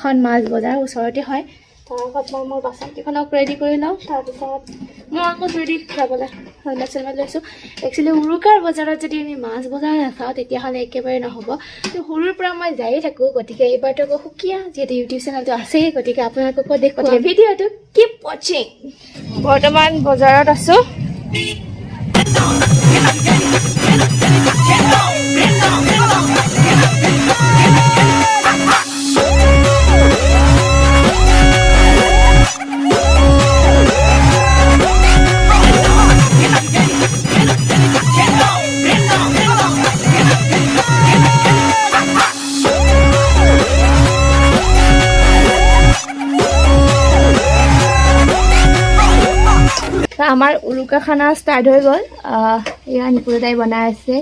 এখন মাছ বজাৰ ওচৰতে হয় তাৰ আগত মই মোৰ বাচনকেইখনক ৰেডি কৰি লওঁ তাৰপিছত মই আকৌ ৰেডি খাবলৈ হেলমেট চেলমেট লৈছোঁ একচুৱেলি উৰুকাৰ বজাৰত যদি আমি মাছ বজাৰ নাচাওঁ তেতিয়াহ'লে একেবাৰে নহ'ব তো সৰুৰ পৰা মই যায়ে থাকোঁ গতিকে এইবাৰতো আকৌ সুকীয়া যিহেতু ইউটিউব চেনেলটো আছেই গতিকে আপোনালোককো দেখুৱাম ভিডিঅ'টো কিপ ৱাচিং বৰ্তমান বজাৰত আছোঁ আমাৰ উৰুকা খানা ষ্টাৰ্ট হৈ গ'ল এয়া নিপুলতাই বনাই আছে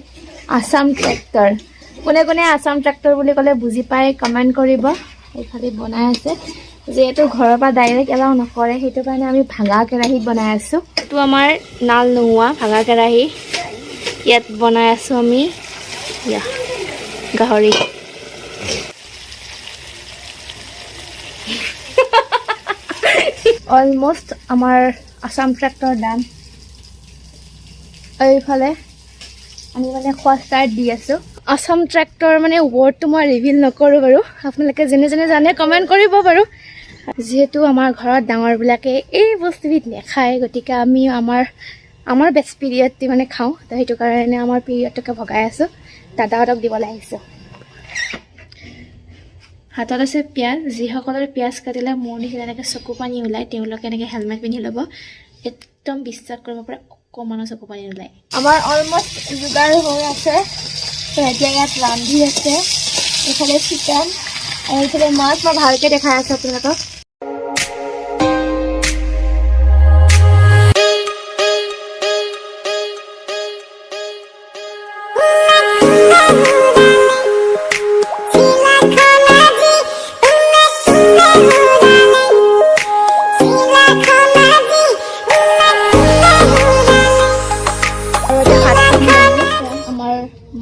আছাম ট্ৰেক্টৰ কোনে কোনে আছাম ট্ৰেক্টৰ বুলি ক'লে বুজি পাই কমেণ্ট কৰিব এইফালে বনাই আছে যিহেতু ঘৰৰ পৰা ডাইৰেক্ট এলাও নকৰে সেইটো কাৰণে আমি ভাঙা কেৰাহীত বনাই আছোঁ এইটো আমাৰ নাল নোহোৱা ভাঙা কেৰাহী ইয়াত বনাই আছোঁ আমি গাহৰি অলমষ্ট আমাৰ আছাম ট্ৰেক্টৰ দাম এইফালে আমি মানে খোৱা ষ্টাৰ্ট দি আছোঁ আছাম ট্ৰেক্টৰ মানে ৱৰ্ডটো মই ৰিভিল নকৰোঁ বাৰু আপোনালোকে যোনে যোনে জানে কমেণ্ট কৰিব বাৰু যিহেতু আমাৰ ঘৰত ডাঙৰবিলাকে এই বস্তুবিধ নেখায় গতিকে আমি আমাৰ বেষ্ট পিৰিয়ডটো মানে খাওঁ তো সেইটো কাৰণে আমাৰ পিৰিয়ডটোকে ভগাই আছোঁ দাদাহঁতক দিবলৈ আহিছোঁ হাতত আছে পিঁয়াজ যিসকলৰ পিঁয়াজ কাটিলে মোৰ নিচিনা এনেকৈ চকু পানী ওলায় তেওঁলোকে এনেকৈ হেলমেট পিন্ধি ল'ব একদম বিশ্বাস কৰিব পাৰে অকণমানো চকু পানী ওলায় আমাৰ অলমষ্ট যোগাৰ হৈ আছে তো এতিয়া ইয়াত ৰান্ধি আছে এইফালে চিকেন আৰু এইফালে মাছ মই ভালকৈ দেখাই আছোঁ আপোনালোকক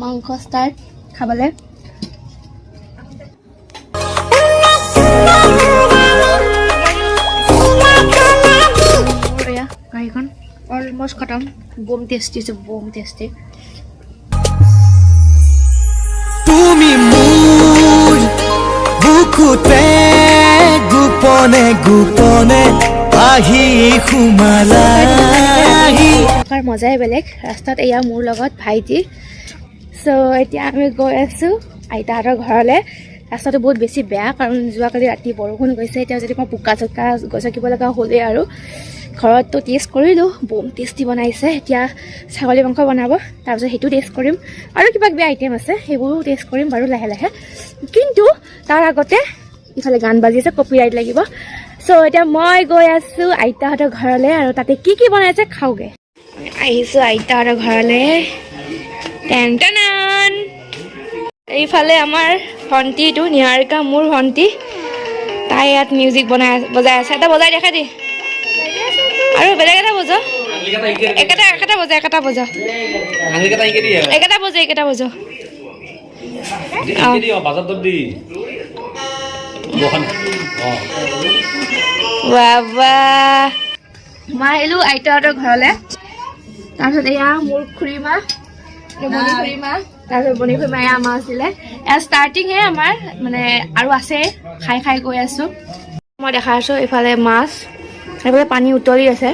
মাংস ষ্টাৰ্ট খাবলৈ গাড়ীখন অলমষ্ট খতম বম টেষ্টি আছে বম টেষ্টি তুমি মোৰ বুকুতে গোপনে গোপনে আহি সোমালাহি মজাই বেলেগ ৰাস্তাত এয়া মোৰ লগত ভাইটি চ' এতিয়া আমি গৈ আছোঁ আইতাহঁতৰ ঘৰলৈ ৰাস্তাটো বহুত বেছি বেয়া কাৰণ যোৱাকালি ৰাতি বৰষুণ গৈছে এতিয়া যদি মই বোকা চোকা গছকিব লগা হ'লেই আৰু ঘৰততো টেষ্ট কৰিলোঁ বম টেষ্টি বনাইছে এতিয়া ছাগলী মাংস বনাব তাৰপিছত সেইটো টেষ্ট কৰিম আৰু কিবা কিবি আইটেম আছে সেইবোৰো টেষ্ট কৰিম বাৰু লাহে লাহে কিন্তু তাৰ আগতে ইফালে গান বাজি আছে কপিৰাইট লাগিব চ' এতিয়া মই গৈ আছোঁ আইতাহঁতৰ ঘৰলৈ আৰু তাতে কি কি বনাইছে খাওঁগৈ আহিছোঁ আইতাহঁতৰ ঘৰলৈ টেন এইফালে আমাৰ ভণ্টিটো নিহাৰিকা মোৰ ভণ্টি তাই ইয়াত মিউজিক বজাই আছে এটা বজাই দেখাই দি আৰু বেলেগ এটা বজা একেটা বজা একেটা বজা বাবা মই আহিলোঁ আইতাহঁতৰ ঘৰলৈ তাৰপিছত এয়া মোৰ খুৰীমা তাৰপিছত বনি খুৰীমা এয়া আমাৰ আছিলে এয়া ষ্টাৰ্টিংহে আমাৰ মানে আৰু আছে খাই খাই গৈ আছোঁ মই দেখাই আছোঁ এইফালে মাছ এইফালে পানী উতলি আছে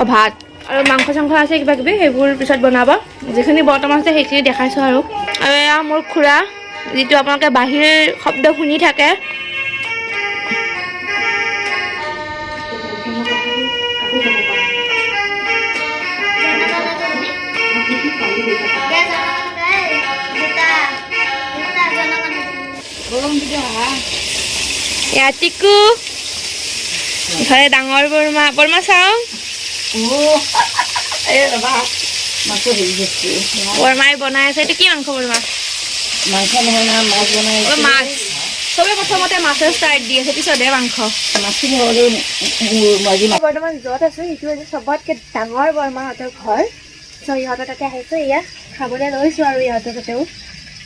ভাত আৰু মাংস চাংস আছে কিবা কিবি সেইবোৰ পিছত বনাব যিখিনি বৰ্তমান আছে সেইখিনি দেখাইছোঁ আৰু এয়া মোৰ খুৰা যিটো আপোনালোকে বাহিৰ শব্দ শুনি থাকে এয়া টিকু ইফালে ডাঙৰ বৰমা চাওঁ বৰমাই বনাই আছে এইটো কি মাংস বৰমা মাছ চবে প্ৰথমতে মাছৰ ষ্টাৰ্ট দি আছে পিছতহে মাংস বৰ্তমান য'ত আছোঁ সেইটো হৈছে চবতকৈ ডাঙৰ বৰমাহঁতৰ ঘৰ চ' ইহঁতৰ তাতে আহিছোঁ এয়া খাবলৈ লৈছোঁ আৰু ইহঁতৰ তাতেও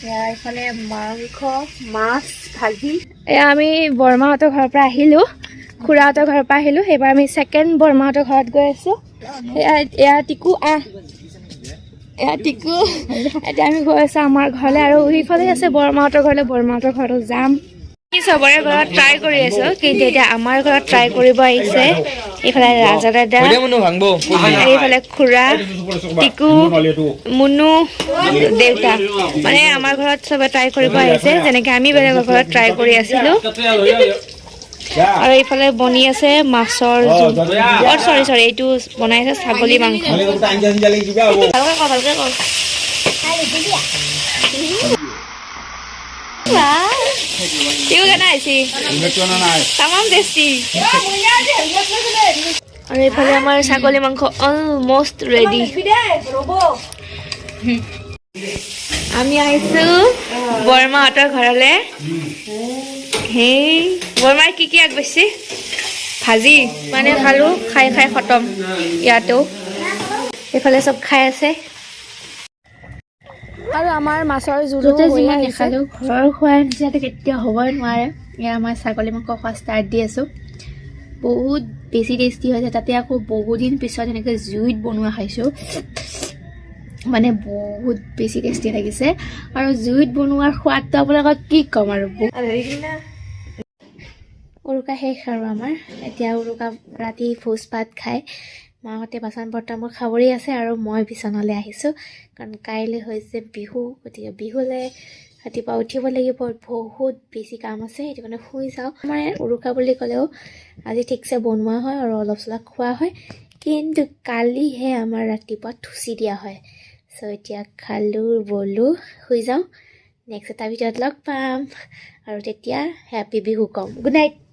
এয়া এইফালে মাংস মাছ ভাজি এয়া আমি বৰমাহঁতৰ ঘৰৰ পৰা আহিলোঁ খুৰাহঁতৰ ঘৰৰ পৰা আহিলোঁ এইবাৰ আমি ছেকেণ্ড বৰমাহঁতৰ ঘৰত গৈ আছোঁ এয়া টিকু এয়া টিকু এতিয়া আমি গৈ আছোঁ আমাৰ ঘৰলৈ আৰু সেইফালে আছে বৰমাহঁতৰ ঘৰলৈ বৰমাহঁতৰ ঘৰতো যাম চবৰে ঘৰত ট্ৰাই কৰি আছোঁ কিন্তু এতিয়া আমাৰ ঘৰত ট্ৰাই কৰিব আহিছে এইফালে ৰাজা দাদা এইফালে খুৰা টিকু মুনু দেউতা মানে আমাৰ ঘৰত চবে ট্ৰাই কৰিব আহিছে যেনেকৈ আমি বেলেগৰ ঘৰত ট্ৰাই কৰি আছিলোঁ আৰু এইফালে বনি আছে মাছৰ জোল চৰি এইটো বনাই আছে ছাগলী মাংস ভালকৈ কওঁ কেউ জানা আছি তামাম টেষ্টি আৰু এইফালে আমাৰ ছাগলী মাংস অলমষ্ট ৰেডি আমি আহিছোঁ বৰমাহঁতৰ ঘৰলৈ হেই বৰমাই কি আগবাঢ়িছে ভাজি মানে খালোঁ খাই খতম ইয়াতো এইফালে চব খাই আছে আৰু আমাৰ মাছৰ জোলো যিমান দেখালোঁ ঘৰৰ খোৱাৰ নিচিনাটো কেতিয়াও হ'বই নোৱাৰে এয়া আমাৰ ছাগলী মাংস খোৱা ষ্টাৰ্ট দি আছোঁ বহুত বেছি টেষ্টি হৈছে তাতে আকৌ বহুত দিন পিছত এনেকৈ জুইত বনোৱা খাইছোঁ মানে বহুত বেছি টেষ্টি লাগিছে আৰু জুইত বনোৱাৰ সোৱাদটো আপোনালোকক কি ক'ম আৰু উৰুকা শেষ আৰু আমাৰ এতিয়া উৰুকা ৰাতি ভোজ ভাত খাই মাহঁতে বাচন বৰ্তনবোৰ খাবৰি আছে আৰু মই বিচনালৈ আহিছোঁ কাৰণ কাইলৈ হৈছে বিহু গতিকে বিহুলৈ ৰাতিপুৱা উঠিব লাগিব বহুত বেছি কাম আছে সেইটো কাৰণে শুই যাওঁ আমাৰ উৰুকা বুলি ক'লেও আজি ঠিকছে বনোৱা হয় আৰু অলপ চলপ খোৱা হয় কিন্তু কালিহে আমাৰ ৰাতিপুৱা থুচি দিয়া হয় চ' এতিয়া খালোঁ বলোঁ শুই যাওঁ নেক্সট এটা ভিডিঅ'ত লগ পাম আৰু তেতিয়া হেপী বিহু ক'ম গুড নাইট